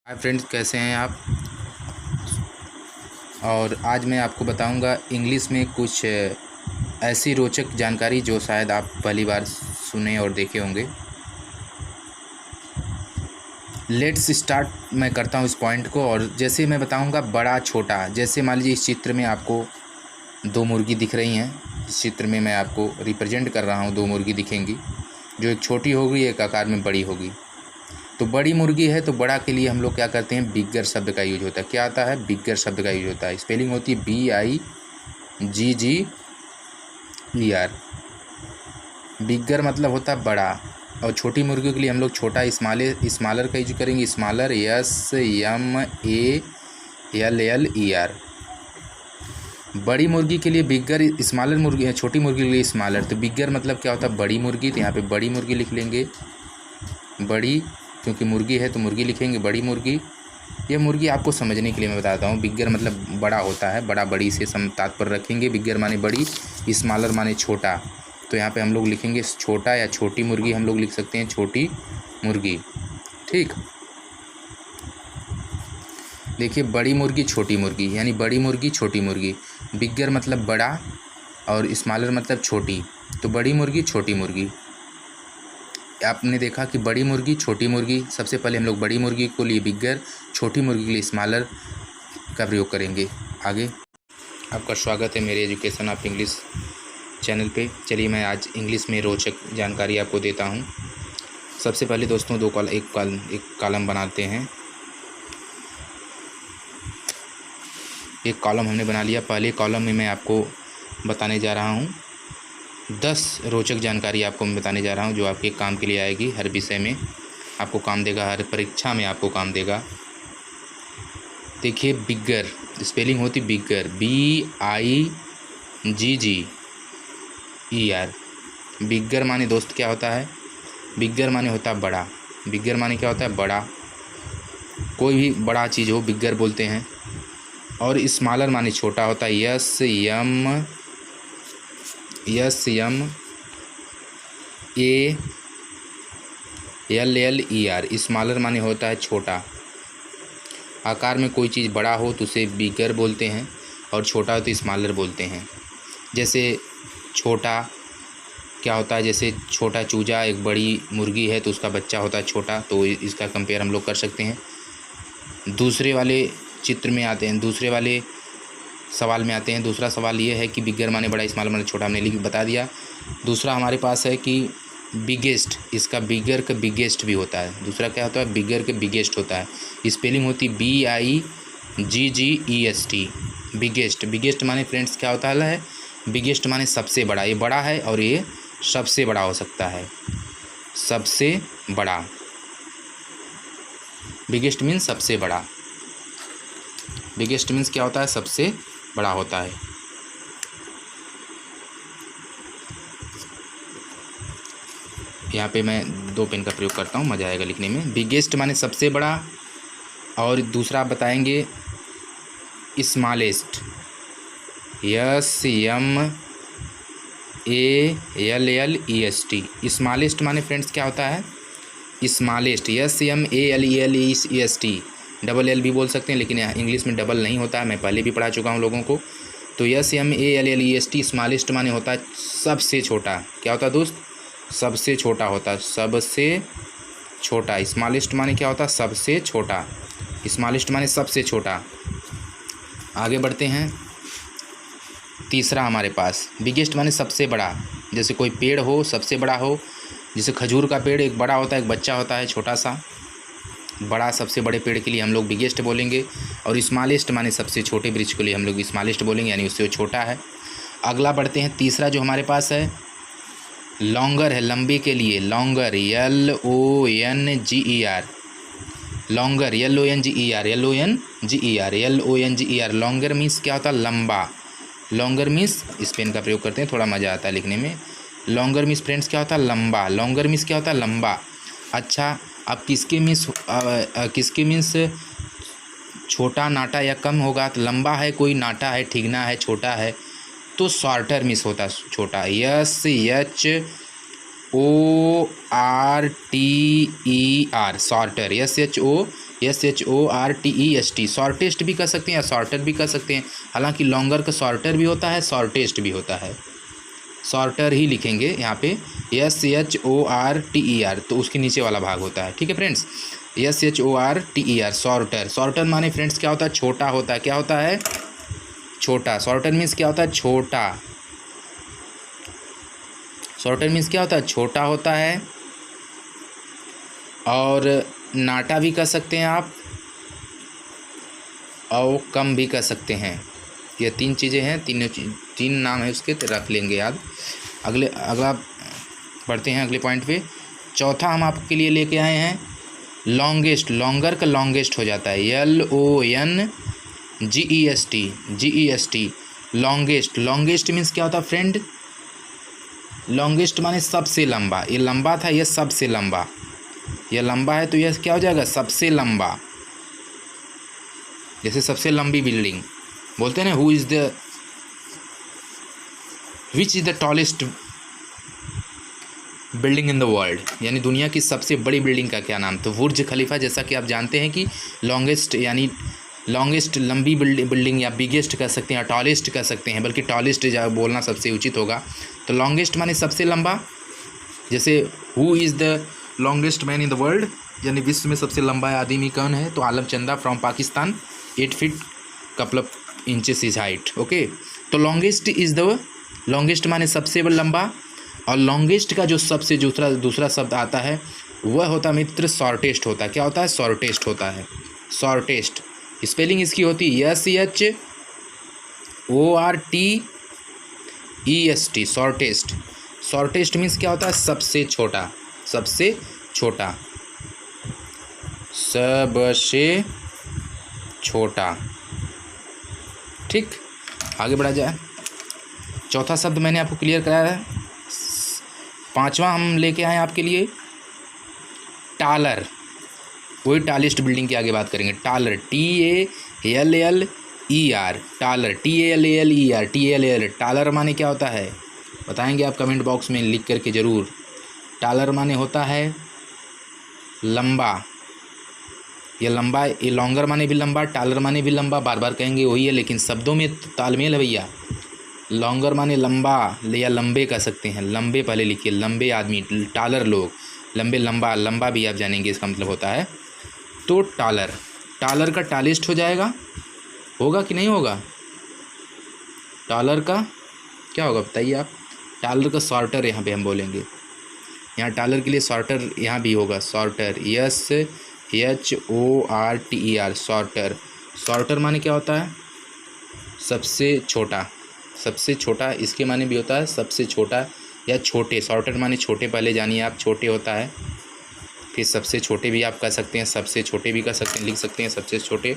Hi friends, कैसे हैं आप। और आज मैं आपको बताऊंगा इंग्लिश में कुछ ऐसी रोचक जानकारी जो शायद आप पहली बार सुने और देखे होंगे। Let's start. मैं करता हूं इस पॉइंट को। और जैसे मैं बताऊंगा बड़ा छोटा, जैसे मान लीजिए इस चित्र में आपको दो मुर्गी दिख रही हैं। इस चित्र में मैं आपको रिप्रेजेंट कर रहा हूं, दो मुर्गी दिखेंगी जो एक छोटी होगी, एक आकार में बड़ी होगी। तो बड़ी मुर्गी है तो बड़ा के लिए हम लोग क्या करते हैं, बिगर शब्द का यूज होता है। क्या आता है, बिगर शब्द का यूज होता है। स्पेलिंग होती है BIGGER। बिगर मतलब होता है बड़ा। और छोटी मुर्गियों के लिए हम लोग छोटा स्मॉलर का यूज करेंगे। Smaller SMALLER। बड़ी मुर्गी के लिए बिगर, स्मॉलर मुर्गी है, छोटी मुर्गी के लिए स्मॉलर। तो बिगर मतलब क्या होता है, बड़ी मुर्गी। तो यहाँ पे बड़ी मुर्गी लिख लेंगे, बड़ी, क्योंकि मुर्गी है तो मुर्गी लिखेंगे, बड़ी मुर्गी। यह मुर्गी आपको समझने के लिए मैं बताता हूँ। बिगर मतलब बड़ा होता है, बड़ा बड़ी से तात्पर्य रखेंगे। बिगर माने बड़ी, स्मॉलर माने छोटा। तो यहाँ पे हम लोग लिखेंगे छोटा या छोटी मुर्गी, हम लोग लिख सकते हैं छोटी मुर्गी। ठीक, देखिए बड़ी मुर्गी छोटी मुर्गी, यानी बड़ी मुर्गी छोटी मुर्गी। बिगर मतलब बड़ा और स्मॉलर मतलब छोटी। तो बड़ी मुर्गी छोटी मुर्गी। आपने देखा कि बड़ी मुर्गी छोटी मुर्गी, सबसे पहले हम लोग बड़ी मुर्गी को लिए बिगर, छोटी मुर्गी के लिए स्मॉलर का प्रयोग करेंगे। आगे आपका स्वागत है मेरे एजुकेशन ऑफ इंग्लिश चैनल पे। चलिए मैं आज इंग्लिश में रोचक जानकारी आपको देता हूँ। सबसे पहले दोस्तों एक कॉलम बनाते हैं। एक कॉलम हमने बना लिया। पहले कॉलम में मैं आपको बताने जा रहा हूँ 10 रोचक जानकारी आपको मैं बताने जा रहा हूँ, जो आपके काम के लिए आएगी। हर विषय में आपको काम देगा, हर परीक्षा में आपको काम देगा। देखिए बिगर, स्पेलिंग होती बिगर, BIGGER। बिगर माने दोस्त क्या होता है, बिगर माने होता है बड़ा। बिगर माने क्या होता है, बड़ा। कोई भी बड़ा चीज़ हो बिगर बोलते हैं। और स्मॉलर माने छोटा होता है। SMALLER। स्मॉलर माने होता है छोटा। आकार में कोई चीज़ बड़ा हो तो उसे बिगर बोलते हैं, और छोटा हो तो स्मॉलर बोलते हैं। जैसे छोटा क्या होता है, जैसे छोटा चूजा एक बड़ी मुर्गी है तो उसका बच्चा होता है छोटा। तो इसका कंपेयर हम लोग कर सकते हैं। दूसरे वाले चित्र में आते हैं, दूसरे वाले सवाल में आते हैं। दूसरा सवाल ये है कि बिगर माने बड़ा, स्मॉलर माने छोटा, हमने बता दिया। दूसरा हमारे पास है कि बिगेस्ट, इसका बिगर का बिगेस्ट भी होता है। दूसरा क्या होता है, बिगर के बिगेस्ट होता है। स्पेलिंग होती BIGGEST, बिगेस्ट। बिगेस्ट माने फ्रेंड्स क्या होता है, बिगेस्ट माने सबसे बड़ा। ये बड़ा है और ये सबसे बड़ा हो सकता है, सबसे बड़ा। बिगेस्ट मीन्स सबसे बड़ा। बिगेस्ट मीन्स क्या होता है, सबसे बड़ा होता है। यहाँ पे मैं 2 पेन का प्रयोग करता हूँ, मज़ा आएगा लिखने में। बिगेस्ट माने सबसे बड़ा, और दूसरा आप बताएंगे स्मॉलेस्ट, SMALLEST। स्मॉलेस्ट माने फ्रेंड्स क्या होता है, स्मॉलेस्ट, SMALLEST। डबल एल भी बोल सकते हैं, लेकिन यहाँ इंग्लिश में डबल नहीं होता है, मैं पहले भी पढ़ा चुका हूँ लोगों को। तो SMALLEST स्मॉलेस्ट माने होता है सबसे छोटा। क्या होता है दोस्त, सबसे छोटा होता है, सबसे छोटा। स्मॉलेस्ट माने क्या होता है, सबसे छोटा। स्मॉलेस्ट माने सबसे छोटा। आगे बढ़ते हैं। तीसरा हमारे पास बिगेस्ट माने सबसे बड़ा। जैसे कोई पेड़ हो, सबसे बड़ा हो। जैसे खजूर का पेड़ एक बड़ा होता है, एक बच्चा होता है छोटा सा। बड़ा सबसे बड़े पेड़ के लिए हम लोग बिगेस्ट बोलेंगे, और स्मॉलेस्ट माने सबसे छोटे वृक्ष के लिए हम लोग स्मॉलेस्ट बोलेंगे, यानी उससे छोटा है। अगला बढ़ते हैं। तीसरा जो हमारे पास है लॉन्गर है, लंबी के लिए। Longer, LONGER, longer, LONGER। Longer means क्या होता है, लंबा। लॉन्गर मीन्स, इस पेन का प्रयोग करते हैं, थोड़ा मज़ा आता है लिखने में। लॉन्गर मीन्स फ्रेंड्स क्या होता है, लंबा। लॉन्गर मीन्स क्या होता है, लंबा। अच्छा, अब किसके मीन्स छोटा, नाटा या कम होगा। तो लंबा है कोई, नाटा है, ठिगना है, छोटा है, तो शॉर्टर मीन्स होता है छोटा। SHORTER, SHORTEST, शॉर्टेस्ट भी कर सकते हैं या शॉर्टर भी कर सकते हैं। हालांकि लॉन्गर का शॉर्टर भी होता है, शॉर्टेस्ट भी होता है। शॉर्टर ही लिखेंगे यहाँ पे SHORTER, तो उसके नीचे वाला भाग होता है। ठीक है फ्रेंड्स, SHORTER, शॉर्टर। शॉर्टर माने फ्रेंड्स क्या होता है? छोटा होता है। क्या होता है? छोटा। शॉर्टर मीन्स क्या होता है? छोटा। शॉर्टर मीन्स क्या होता है? छोटा होता है। और नाटा भी कर सकते हैं आप, और कम भी कर सकते हैं। ये 3 चीज़ें हैं, तीन नाम है उसके, तो रख लेंगे याद। अगला बढ़ते हैं अगले पॉइंट पे। चौथा हम आपके लिए लेके आए हैं लॉन्गेस्ट। लॉन्गर का लॉन्गेस्ट हो जाता है LONGEST, लॉन्गेस्ट। लॉन्गेस्ट मीन्स क्या होता है फ्रेंड? लॉन्गेस्ट माने सबसे लंबा। ये लंबा था, ये सबसे लंबा। यह लंबा है तो यह क्या हो जाएगा? सबसे लंबा। जैसे सबसे लंबी बिल्डिंग बोलते हैं ना, which is the tallest building in the world, यानी दुनिया की सबसे बड़ी बिल्डिंग का क्या नाम? तो बुर्ज खलीफा। जैसा कि आप जानते हैं कि लॉन्गेस्ट यानी लॉन्गेस्ट लंबी बिल्डिंग या बिगेस्ट कर सकते हैं, या टॉलेस्ट कर सकते हैं, बल्कि टॉलेस्ट बोलना सबसे उचित होगा। तो लॉन्गेस्ट माने सबसे लंबा। जैसे who is the longest man in the world, यानी विश्व में सबसे लंबा आदमी कौन है? तो आलम चंदा from Pakistan, 8 feet couple of inches is height. Okay, तो लॉन्गेस्ट इज़ द, लॉन्गेस्ट माने सबसे लंबा। और लॉन्गेस्ट का जो सबसे दूसरा शब्द आता है वह होता है मित्र शॉर्टेस्ट होता है। क्या होता है? शॉर्टेस्ट होता है। शॉर्टेस्ट स्पेलिंग इसकी होती है SHORTEST, शॉर्टेस्ट। शॉर्टेस्ट मीन्स क्या होता है? सबसे छोटा। सबसे छोटा, सबसे छोटा। ठीक, आगे बढ़ा जाए। चौथा शब्द मैंने आपको क्लियर कराया है। पांचवा हम लेके आए आपके लिए टालर। वही टालेस्ट बिल्डिंग की आगे बात करेंगे। Taller, TALLER, taller, TALLER। Taller माने क्या होता है बताएंगे आप कमेंट बॉक्स में लिख करके ज़रूर। टालर माने होता है लंबा। ये लंबा, ये लॉन्गर माने भी लंबा, टालर माने भी लंबा। बार बार कहेंगे वही है, लेकिन शब्दों में तालमेल है भैया। लॉन्गर माने लंबा या लंबे कह सकते हैं। लंबे पहले लिखिए, लंबे आदमी। टालर लोग लंबे, लंबा भी आप जानेंगे इसका मतलब होता है। तो टालर, टालर का टालेस्ट हो जाएगा, होगा कि नहीं होगा? टालर का क्या होगा बताइए आप? टालर का शॉर्टर यहाँ पे हम बोलेंगे। यहाँ टालर के लिए शॉर्टर यहाँ भी होगा, शॉर्टर, SHORTER, शॉर्टर। शॉर्टर माने क्या होता है? सबसे छोटा। सबसे छोटा इसके माने भी होता है सबसे छोटा या छोटे। शॉर्टर माने छोटे, पहले जानिए आप, छोटे होता है। फिर सबसे छोटे भी आप कह सकते हैं, सबसे छोटे भी कह सकते हैं, लिख सकते हैं सबसे छोटे।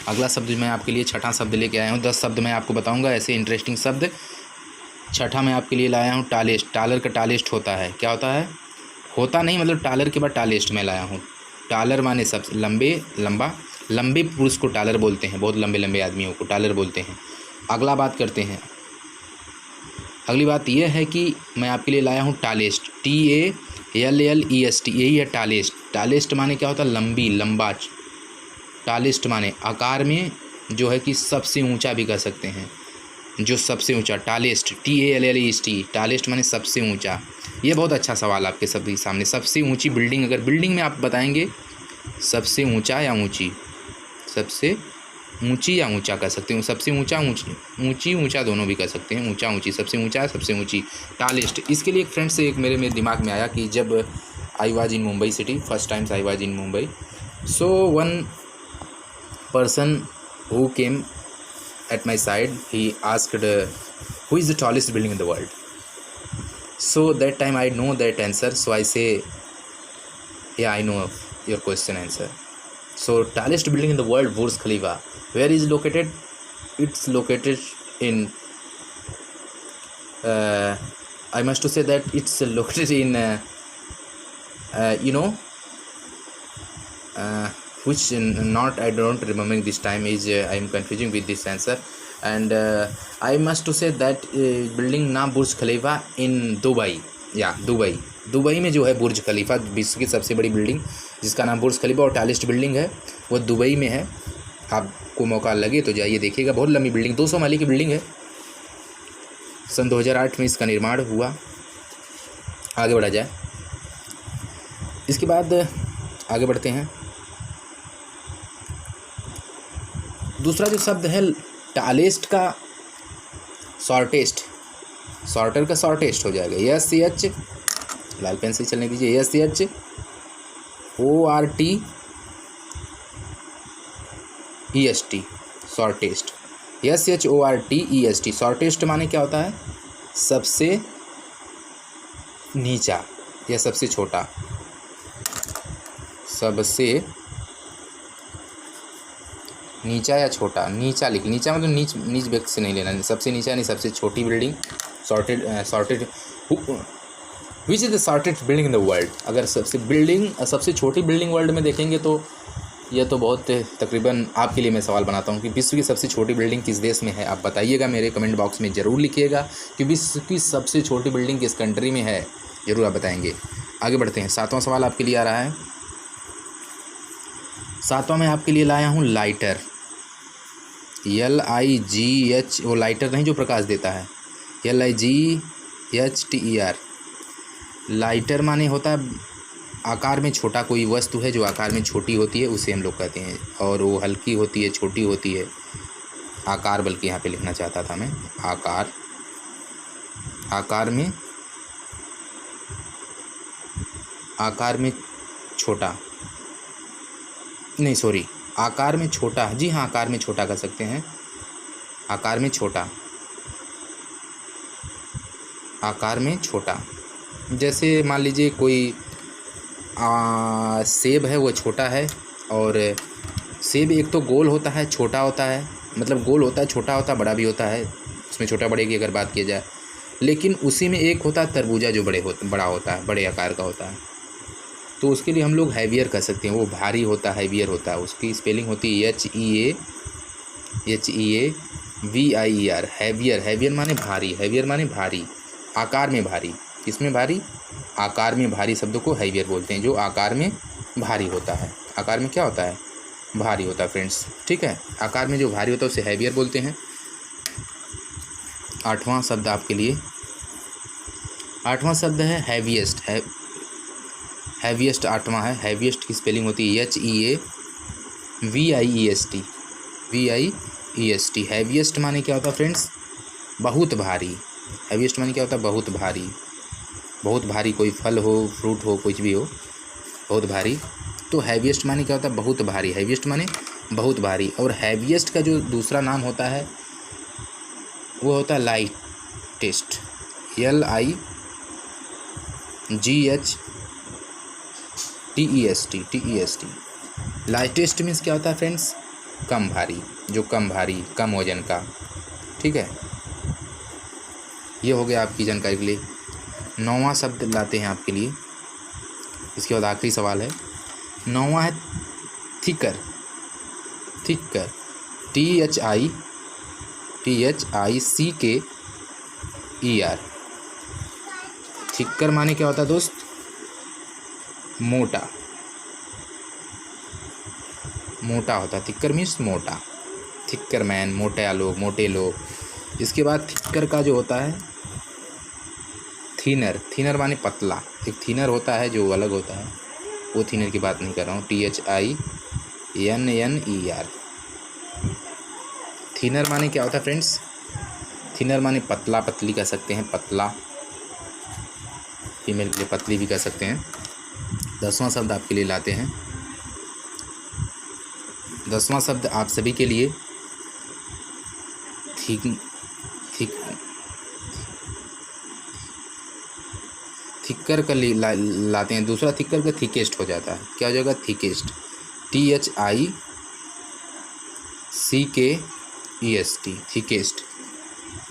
अगला शब्द मैं आपके लिए छठा शब्द लेके आया हूँ। 10 शब्द मैं आपको बताऊँगा ऐसे इंटरेस्टिंग शब्द। छठा मैं आपके लिए लाया हूँ टालेस्ट। टालर का टालेस्ट होता है, क्या होता है? होता नहीं, मतलब टालर के बाद टालेस्ट मैं लाया हूँ। टालर माने सबसे लंबा। लंबे पुरुष को टालर बोलते हैं, बहुत लंबे आदमियों को टालर बोलते हैं। अगला बात करते हैं। अगली बात यह है कि मैं आपके लिए लाया हूँ टालेस्ट, TALLEST, यही है टालेस्ट। टालेस्ट माने क्या होता है? लंबी, लंबा। टालेस्ट माने आकार में जो है कि सबसे ऊंचा भी कह सकते हैं, जो सबसे ऊंचा। टालेस्ट, TALLEST, टालेस्ट माने सबसे ऊंचा। ये बहुत अच्छा सवाल आपके सभी सामने। सबसे ऊंची बिल्डिंग, अगर बिल्डिंग में आप बताएंगे सबसे ऊंचा या ऊंची, सबसे ऊंची या ऊंचा कह सकते हैं। सबसे ऊंचा, ऊंची, ऊंचा दोनों भी कह सकते हैं। ऊंचा, ऊंची, सबसे ऊंचा, सबसे ऊंची। टालेस्ट। इसके लिए एक फ्रेंड से एक मेरे दिमाग में आया कि जब I was in Mumbai city, first times I was in Mumbai, so one person who came at my side, he asked who is the tallest building in the world. So that time I know that answer, so I say yeah, I know your question answer. So tallest building in the world, Burj Khalifa. Where is located? It's located in I must to say that it's located in which not I don't remember this time, is I am confusing with this answer, and I must to say that building नाम बुर्ज खलीफा in Dubai, या Dubai में जो है बुर्ज खलीफा विश्व की सबसे बड़ी building जिसका नाम बुर्ज खलीफा और टालेस्ट बिल्डिंग है, वो दुबई में है। आपको मौका लगे तो जाइए देखिएगा, बहुत लंबी बिल्डिंग, 200 माले की बिल्डिंग है। सन 2008 में इसका निर्माण हुआ। आगे बढ़ा जाए, इसके बाद आगे बढ़ते हैं। दूसरा जो शब्द है टालेस्ट का शॉर्टेस्ट, शॉर्टर का शॉर्टेस्ट हो जाएगा, SH, लाल पेन से चलने दीजिए, SHORTEST, शॉर्टेस्ट, SHORTEST। शॉर्टेस्ट माने क्या होता है? सबसे नीचा या सबसे छोटा, सबसे नीचा या छोटा, नीचा लिख, नीचा मतलब नीच व्यक्ति से नहीं लेना, सबसे नीचा यानी सबसे छोटी building. Sorted which is the shorted building in the world. अगर सबसे छोटी बिल्डिंग वर्ल्ड में देखेंगे तो यह तो बहुत तकरीबन आपके लिए मैं सवाल बनाता हूँ कि विश्व की सबसे छोटी बिल्डिंग किस देश में है। आप बताइएगा, मेरे कमेंट बॉक्स में ज़रूर लिखिएगा कि विश्व की सबसे छोटी बिल्डिंग किस कंट्री में है, ज़रूर आप बताएंगे। आगे बढ़ते हैं, 7वां सवाल आपके लिए आ रहा है। 7वां मैं आपके लिए लाया हूँ लाइटर, LIGH, वो लाइटर नहीं जो प्रकाश देता है, LIGHTER। लाइटर माने होता है आकार में छोटा, कोई वस्तु है जो आकार में छोटी होती है उसे हम लोग कहते हैं, और वो हल्की होती है, छोटी होती है। आकार, बल्कि यहाँ पे लिखना चाहता था मैं, आकार में छोटा, नहीं सॉरी, आकार में छोटा, जी हाँ, आकार में छोटा कर सकते हैं, आकार में छोटा, आकार में छोटा। जैसे मान लीजिए कोई सेब है, वो छोटा है, और सेब एक तो गोल होता है, छोटा होता है, मतलब गोल होता है, छोटा होता है, बड़ा भी होता है, उसमें छोटा बड़े की अगर बात की जाए। लेकिन उसी में एक होता है तरबूजा जो बड़ा होता है, बड़े आकार का होता है, तो उसके लिए हम लोग हैवियर कह सकते हैं, वो भारी होता है, हैवियर होता है। उसकी स्पेलिंग होती है HEAVIER, हैवियर। हैवियर माने भारी, हैवियर माने भारी, आकार में भारी। किसमें भारी? आकार में भारी शब्द को हैवियर बोलते हैं, जो आकार में भारी होता है। आकार में क्या होता है? भारी होता है फ्रेंड्स, ठीक है। आकार में जो भारी होता है उसे हैवियर बोलते हैं। 8वां शब्द आपके लिए, 8वां शब्द है हैवीएस्ट। हैवीएस्ट 8वां है। हैवीएस्ट की स्पेलिंग होती है HEAVIEST। हैवीएस्ट माने क्या होता है फ्रेंड्स? बहुत भारी। हैवीएस्ट माने क्या होता है? बहुत भारी। बहुत भारी, कोई फल हो, फ्रूट हो, कुछ भी हो, बहुत भारी। तो हैवीएस्ट माने क्या होता है? बहुत भारी। हैवीएस्ट माने बहुत भारी। और हैवीएस्ट का जो दूसरा नाम होता है वो होता है लाइटेस्ट, LIGHTEST। लाइटेस्ट मीन्स क्या होता है फ्रेंड्स? कम भारी, जो कम भारी, कम वजन का, ठीक है। ये हो गया आपकी जानकारी के लिए। 9वां शब्द लाते हैं आपके लिए, इसके बाद आखिरी सवाल है। 9वां है थिकर। THICKER। थिकर माने क्या होता है दोस्त? मोटा, मोटा होता है। थिकर मीन्स मोटा, थिकर मैन, मोटे लोग। इसके बाद थिकर का जो होता है थीनर माने पतला। एक थीनर होता है जो अलग होता है, वो थीनर की बात नहीं कर रहा हूँ। THINNER। थीनर माने क्या होता है फ्रेंड्स? थीनर माने पतला, पतली कह सकते हैं, पतला। फीमेल के लिए पतली भी कह सकते हैं। 10वां शब्द आपके लिए लाते हैं। 10वां शब्द आप सभी के लिए थिकर का लाते हैं। दूसरा थिकर का थिकेस्ट हो जाता है। क्या हो जाएगा? Thickest, THICKEST, thickest,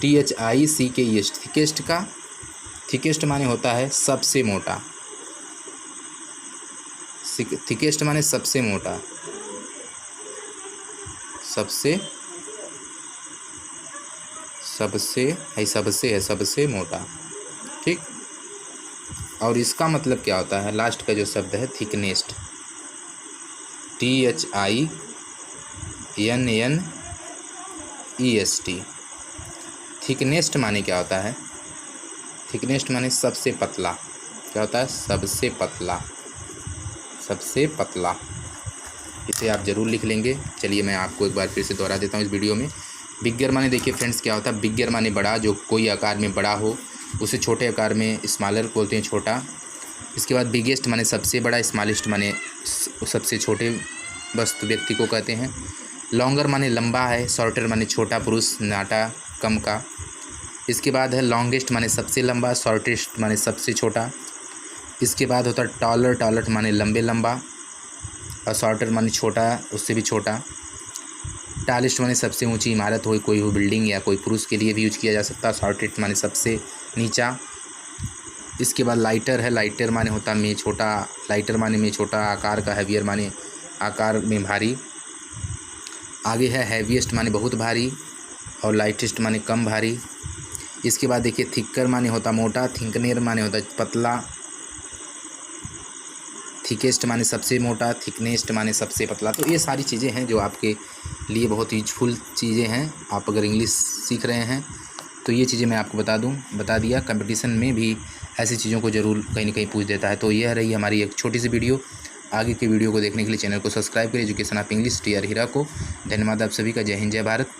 THICKEST। Thickest का, थिकेस्ट माने होता है सबसे मोटा। थिकेस्ट माने सबसे मोटा, सबसे मोटा, ठीक। और इसका मतलब क्या होता है? लास्ट का जो शब्द है थिकनेस्ट, THINNEST। थिकनेस्ट माने क्या होता है? थिकनेस्ट माने सबसे पतला। क्या होता है? सबसे पतला, सबसे पतला। इसे आप ज़रूर लिख लेंगे। चलिए मैं आपको एक बार फिर से दोहरा देता हूँ इस वीडियो में। बिगर माने देखिए फ्रेंड्स क्या होता है? बिगर माने बड़ा, जो कोई आकार में बड़ा हो उसे छोटे आकार में स्मॉलर बोलते हैं, छोटा। इसके बाद बिगेस्ट माने सबसे बड़ा, स्मॉलेस्ट माने सबसे छोटे वस्तु व्यक्ति को कहते हैं। लॉन्गर माने लंबा है, शॉर्टर माने छोटा पुरुष, नाटा, कम का। इसके बाद है लॉन्गेस्ट माने सबसे लंबा, शॉर्टेस्ट माने सबसे छोटा। इसके बाद होता है टॉलर, टॉलर माने लंबे लंबा, और शॉर्टर माने छोटा, उससे भी छोटा। टॉलेस्ट माने सबसे ऊंची इमारत हो, कोई हो बिल्डिंग या कोई पुरुष के लिए भी यूज किया जा सकता है। शॉर्टेस्ट माने सबसे नीचा। इसके बाद लाइटर है, लाइटर माने होता है में छोटा, लाइटर माने में छोटा आकार का, हैवियर माने आकार में भारी। आगे है हैवीएस्ट माने बहुत भारी, और लाइटेस्ट माने कम भारी। इसके बाद देखिए थिकर माने होता मोटा, थिंकनेर माने होता पतला, थिकेस्ट माने सबसे मोटा, थिकनेस्ट माने सबसे पतला। तो ये सारी चीज़ें हैं जो आपके लिए बहुत यूजफुल चीज़ें हैं। आप अगर इंग्लिश सीख रहे हैं तो ये चीज़ें मैं आपको बता दिया। कंपटीशन में भी ऐसी चीज़ों को ज़रूर कहीं ना कहीं पूछ देता है। तो यह रही हमारी एक छोटी सी वीडियो। आगे की वीडियो को देखने के लिए चैनल को सब्सक्राइब करें। एजुकेशन ऑफ इंग्लिश TR हीरा को। धन्यवाद आप सभी का। जय हिंद, जय भारत।